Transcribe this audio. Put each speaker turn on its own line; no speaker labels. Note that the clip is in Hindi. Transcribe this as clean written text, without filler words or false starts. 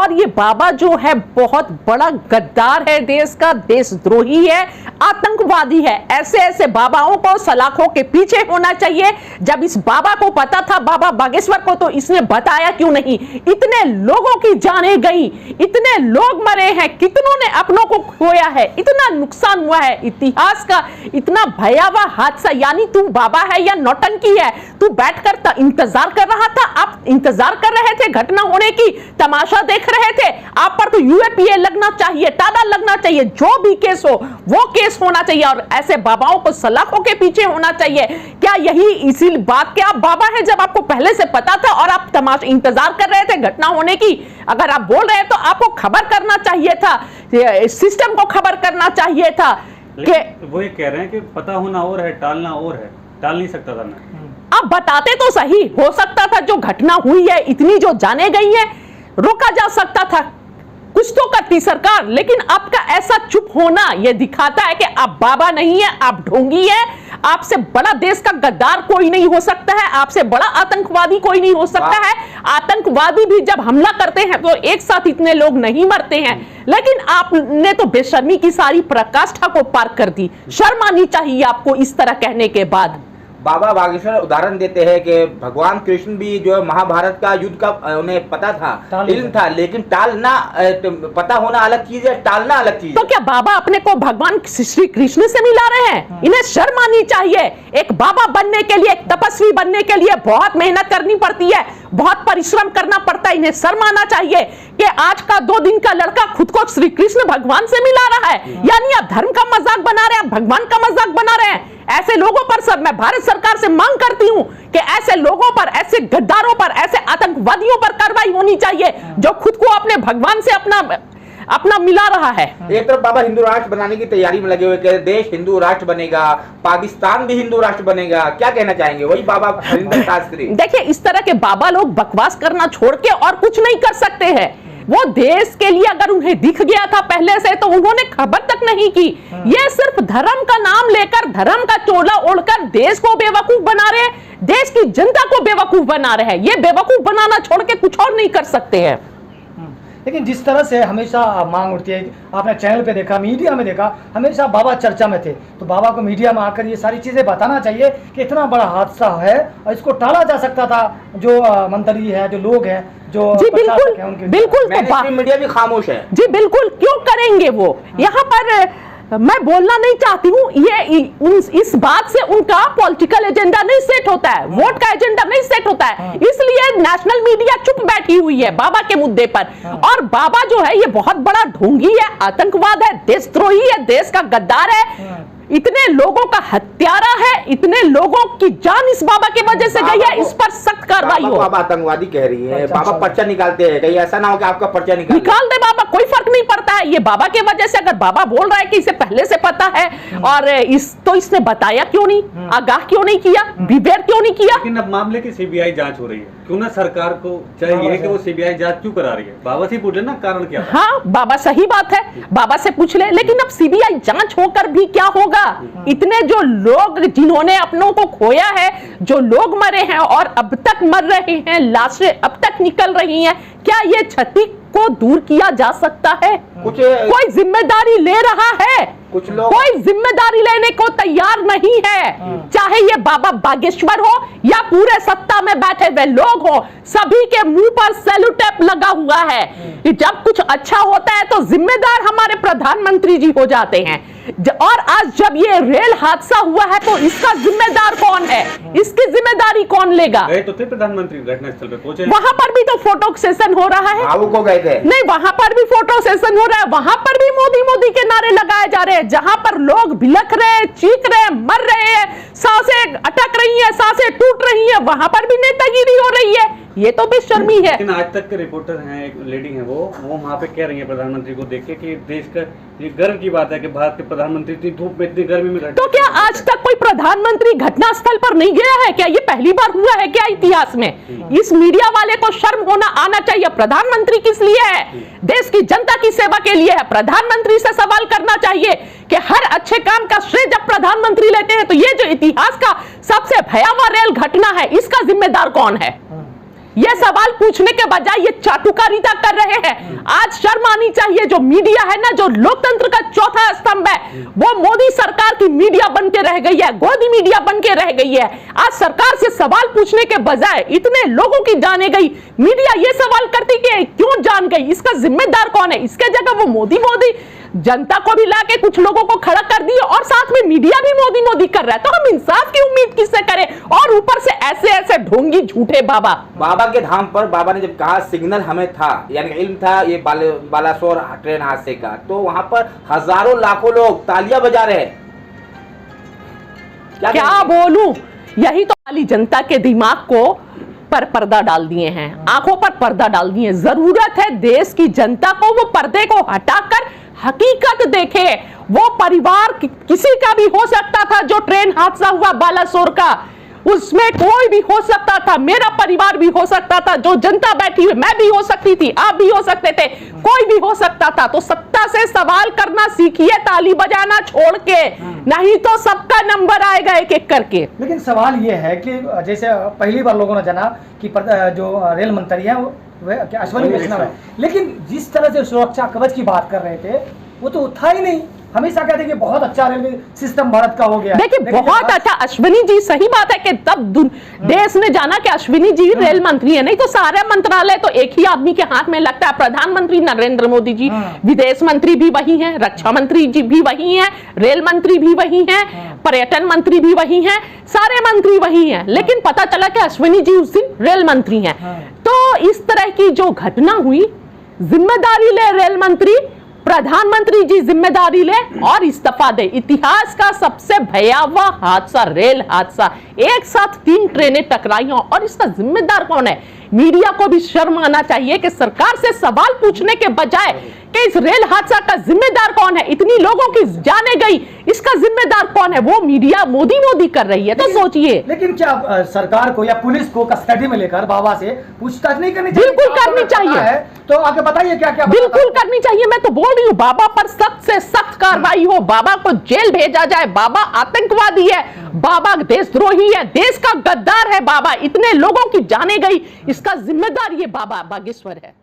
और ये बाबा जो है बहुत बड़ा गद्दार है, देश का देशद्रोही है, आतंकवादी है। ऐसे ऐसे बाबाओं को सलाखों के पीछे होना चाहिए। जब इस बाबा को पता था, बाबा बागेश्वर को, तो इसने बताया क्यों नहीं? इतने लोगों की जानें गई, इतने लोग मरे हैं, कितनों ने अपनों को खोया है, इतना नुकसान हुआ है, इतिहास का इतना भयावह हादसा। यानी तू बाबा है या नौटंकी है? तू बैठकर इंतजार कर रहा था, आप इंतजार कर रहे थे घटना होने की, तमाशा देख रहे थे। आप पर तो यूएपीए लगना चाहिए, टाडा लगना चाहिए, जो भी केस हो वो केस होना चाहिए, और ऐसे बाबाओं को सलाखों के पीछे होना चाहिए। क्या यही इसी बात के आप बाबा हैं जब आपको पहले से पता था और आप तमाशा इंतजार कर रहे थे घटना होने की? अगर आप बोल रहे हैं तो आपको खबर करना चाहिए था, सिस्टम को खबर करना चाहिए था।
वो ये कह रहे हैं कि पता होना और है, टालना और है, टाल नहीं सकता था मैं।
आप बताते तो सही, हो सकता था जो घटना हुई है, इतनी जो जाने गई है, रोका जा सकता था, कुछ तो करती सरकार। लेकिन आपका ऐसा चुप होना यह दिखाता है कि आप बाबा नहीं है, आप ढोंगी है। आपसे बड़ा देश का गद्दार कोई नहीं हो सकता है, आपसे बड़ा आतंकवादी कोई नहीं हो सकता है। आतंकवादी भी जब हमला करते हैं तो एक साथ इतने लोग नहीं मरते हैं, लेकिन आपने तो बेशर्मी की सारी पराकाष्ठा को पार कर दी। शर्म आनी चाहिए आपको इस तरह कहने के बाद।
बाबा बागेश्वर उदाहरण देते हैं कि भगवान कृष्ण भी जो है महाभारत का युद्ध का उन्हें पता था, इल्म था, लेकिन टालना, पता होना अलग चीज है, टालना अलग चीज है।
तो क्या बाबा अपने को भगवान श्री कृष्ण से मिला रहे हैं? इन्हें शर्म आनी चाहिए। एक बाबा बनने के लिए, एक तपस्वी बनने के लिए बहुत मेहनत करनी पड़ती है, बहुत परिश्रम करना पड़ता है। इन्हें शर्म आना चाहिए कि आज का 2 दिन का लड़का खुद को श्री कृष्ण भगवान से मिला रहा है। यानी आप धर्म का मजाक बना रहे हैं, भगवान का मजाक बना रहे हैं। ऐसे लोगों पर सब, मैं भारत सरकार से मांग करती हूं कि ऐसे लोगों पर, ऐसे गद्दारों पर, ऐसे आतंकवादियों पर कार्रवाई होनी चाहिए जो खुद को अपने भगवान से अपना मिला रहा है।
एक तरफ बाबा हिंदू राष्ट्र बनाने की तैयारी में लगे हुए, कि देश हिंदू राष्ट्र बनेगा, पाकिस्तान भी हिंदू राष्ट्र बनेगा, क्या कहना चाहेंगे? वही बाबा हरिंदर शास्त्री।
देखिए, इस तरह के बाबा लोग बकवास करना छोड़ के और कुछ नहीं कर सकते हैं। वो देश के लिए अगर उन्हें दिख गया था पहले से तो उन्होंने खबर तक नहीं की। ये सिर्फ धर्म का नाम लेकर, धर्म का चोला ओढ़कर देश को बेवकूफ बना रहे, देश की जनता को बेवकूफ बना रहे हैं। ये बेवकूफ बनाना छोड़ के कुछ और नहीं कर सकते हैं।
लेकिन जिस तरह से हमेशा मांग उठती है, आपने चैनल पे देखा, मीडिया में देखा, हमेशा बाबा चर्चा में थे, तो बाबा को मीडिया में आकर ये सारी चीज़ें बताना चाहिए कि इतना बड़ा हादसा है और इसको टाला जा सकता था। जो मंत्री है, जो लोग हैं, जो
जी बिल्कुल बिल्कुल,
तो मीडिया भी खामोश है।
जी बिल्कुल, क्यों करेंगे वो? यहाँ पर मैं बोलना नहीं चाहती हूँ, ये इस बात से उनका पॉलिटिकल एजेंडा नहीं सेट होता है, वोट का एजेंडा नहीं सेट होता है, इसलिए नेशनल मीडिया चुप बैठी हुई है बाबा के मुद्दे पर। और बाबा जो है ये बहुत बड़ा ढोंगी है, आतंकवाद है, देशद्रोही है, देश का गद्दार है, इतने लोगों का हत्यारा है, इतने लोगों की जान इस बाबा की वजह से गई है। इस पर सख्त कार्रवाई हो।
बाबा आतंकवादी कह रही है, बाबा पर्चा निकालते हैं, कहीं ऐसा ना हो कि आपका पर्चा
निकाल दे बाबा, कोई फर्क नहीं पड़ता है। ये बाबा की वजह से, अगर बाबा बोल रहा है कि इसे पहले से पता है और इसने बताया क्यों नहीं, आगाह क्यों नहीं किया, बिवेर क्यों नहीं किया?
लेकिन अब मामले की सीबीआई जांच हो रही है, क्यों ना सरकार को चाहिए कि वो सीबीआई जांच क्यों करा रही है? बाबा से पूछ लेना कारण क्या?
हाँ बाबा, सही बात है, बाबा से पूछ ले। लेकिन अब सीबीआई जांच होकर भी क्या होगा? इतने जो लोग जिन्होंने अपनों को खोया है, जो लोग मरे हैं और अब तक मर रहे हैं, लाशें अब तक निकल रही हैं, क्या ये क्षति को दूर किया जा सकता है? कोई जिम्मेदारी ले रहा है?
कुछ लोग
कोई जिम्मेदारी लेने को तैयार नहीं है। चाहे ये बाबा बागेश्वर हो या पूरे सत्ता में बैठे हुए लोग हो, सभी के मुंह पर सेलुटेप लगा हुआ है कि जब कुछ अच्छा होता है तो जिम्मेदार हमारे प्रधानमंत्री जी हो जाते हैं। और आज जब ये रेल हादसा हुआ है तो इसका जिम्मेदार कौन है? इसकी जिम्मेदारी कौन लेगा?
गए तो थे प्रधानमंत्री, घटनास्थल पे पहुंचे,
वहां पर भी तो फोटो सेशन हो रहा है।
को गए थे?
नहीं, वहां पर भी फोटो सेशन हो रहा है, वहां पर भी मोदी मोदी के नारे लगाए जा रहे हैं। जहां पर लोग बिलख रहे हैं, चीख रहे हैं, मर रहे हैं, सांसें अटक रही हैं, सांसें टूट रही हैं, वहां पर भी नेतागिरी हो रही है। ये तो बेशर्मी है।
लेकिन आज तक के रिपोर्टर हैं, एक लेडी हैं, वो वहाँ पे कह रही हैं प्रधानमंत्री को देख के कि देश का ये गर्व की बात है कि भारत के प्रधानमंत्री इतनी धूप में, इतनी गर्मी में।
तो क्या आज तक कोई प्रधानमंत्री घटनास्थल पर नहीं गया है? क्या ये पहली बार हुआ है क्या इतिहास में? इस मीडिया वाले को शर्म होना आना चाहिए। प्रधानमंत्री किस लिए है? देश की जनता की सेवा के लिए है। प्रधानमंत्री से सवाल करना चाहिए कि हर अच्छे काम का श्रेय जब प्रधानमंत्री लेते हैं तो ये जो इतिहास का सबसे भयावह रेल घटना है, इसका जिम्मेदार कौन है? ये सवाल पूछने के बजाय ये चाटुकारिता कर रहे हैं। आज शर्म आनी चाहिए। जो मीडिया है ना, जो लोकतंत्र का चौथा स्तंभ है, वो मोदी सरकार की मीडिया बन के रह गई है, गोदी मीडिया बन के रह गई है। आज सरकार से सवाल पूछने के बजाय इतने लोगों की जाने गई, मीडिया ये सवाल करती कि क्यों जान गई, इसका जिम्मेदार कौन है? इसके जगह वो मोदी जनता को भी लाके कुछ लोगों को खड़ा कर दिए और साथ में मीडिया भी मोदी कर रहा है। तो हम इंसाफ की उम्मीद किससे करें? और ऊपर से ऐसे ढोंगी झूठे बाबा
के धाम पर बाबा ने जब कहा सिग्नल हमें था, यानी इल्म था ये बालासोर ट्रेन हादसे का, तो वहां पर हजारों लाखों लोग तालियां बजा रहे हैं।
क्या बोलूं, यही तो वाली जनता के दिमाग को पर पर्दा डाल दिए हैं, आंखों पर पर्दा डाल दिए। जरूरत है देश की जनता को वो पर्दे को हटाकर हकीकत देखे। वो परिवार किसी का भी हो सकता था, जो ट्रेन हादसा हुआ बालासोर का, उसमें कोई भी हो सकता था, मेरा परिवार भी हो सकता था, जो जनता बैठी हुई, मैं भी हो सकती थी, आप भी हो सकते थे, कोई भी हो सकता था। तो सत्ता से सवाल करना सीखिए, ताली बजाना छोड़ के, नहीं तो सबका नंबर आएगा एक एक करके।
लेकिन सवाल ये है कि जैसे पहली बार लोगों ने जाना कि जो रेल मंत्री है वो अश्विनी वैष्णव है, लेकिन जिस तरह से सुरक्षा कवच की बात कर रहे थे वो तो था ही नहीं। हमेशा कहते कि बहुत अच्छा रेलवे सिस्टम भारत का हो गया।
देखिए बहुत अच्छा, अश्विनी जी, सही बात है कि तब देश ने जाना कि अश्विनी जी रेल मंत्री है, नहीं तो सारे मंत्रालय तो एक ही आदमी के हाथ में लगता है। प्रधानमंत्री नरेंद्र मोदी जी, विदेश मंत्री भी वही हैं, रक्षा मंत्री जी भी वही हैं, रेल मंत्री भी वही हैं, पर्यटन मंत्री भी वही हैं, सारे मंत्री वही हैं। लेकिन पता चला कि अश्विनी जी उस दिन रेल मंत्री हैं। तो इस तरह की जो घटना हुई, जिम्मेदारी ले रेल मंत्री, प्रधानमंत्री जी जिम्मेदारी ले और इस्तीफा दे। इतिहास का सबसे भयावह हादसा, रेल हादसा, एक साथ 3 ट्रेनें टकराई और इसका जिम्मेदार कौन है? मीडिया को भी शर्म आना चाहिए कि सरकार से सवाल पूछने के बजाय कि इस रेल हादसा का जिम्मेदार कौन है, इतनी लोगों की जाने गई, इसका जिम्मेदार कौन है? वो मीडिया मोदी कर रही है। तो सोचिए,
लेकिन क्या सरकार को या पुलिस को कस्टडी में लेकर बाबा से पूछताछ नहीं करनी चाहिए?
बिल्कुल करनी चाहिए।
तो आगे बताइए क्या क्या
बिल्कुल करनी चाहिए। मैं तो बोल रही हूँ, बाबा पर सख्त से सख्त कार्रवाई हो, बाबा को जेल भेजा जाए। बाबा आतंकवादी है, बाबा देशद्रोही है, देश का गद्दार है बाबा, इतने लोगों की जाने गई, इसका जिम्मेदार ये बाबा बागेश्वर है।